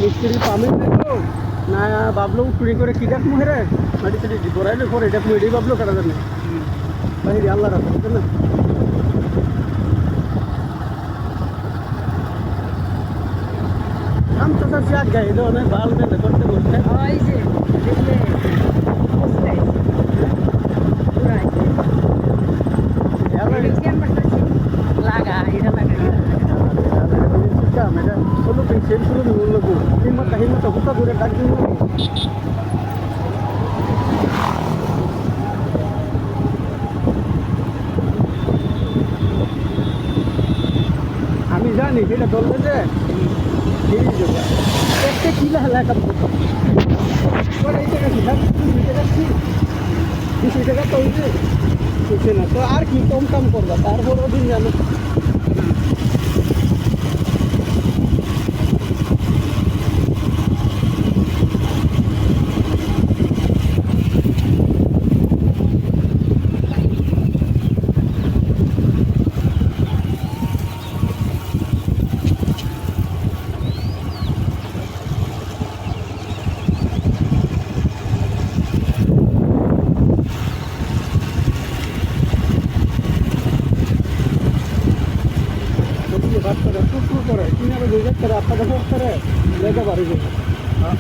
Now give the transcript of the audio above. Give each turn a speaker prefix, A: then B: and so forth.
A: মিস্ত্রি পামে দেখো না ভাবলো চুরি করে কি ডাক মুহেরে মাটি টাটি গড়াইলে পরে এটা এটাই ভাবলো কাটা জানে বাইরে আল্লাহ রাখা না हम तो सब याद गए इधर में बाल में करते करते
B: ওই যে দেখলে বুঝতে পুরা
A: यार
B: রিজিয়ান করতেছি লাগা এটা লাগা
A: क्या मेरा सोलो पे सेम सोलो नहीं बोल लो हिम्मत होता पूरे डाक दिन আমি জানি যেটা বলবে যে ঠিক আছে একটা কিলা এলাকা ওর এই টাকা কি 20 টাকা তো হইছে কিছু না তো আর কি কম কাম করবা তারপর দিন জানো बात करे टूट टूट करे 3 बजे जाकर आपका घर करे लेकर बाहर गए हां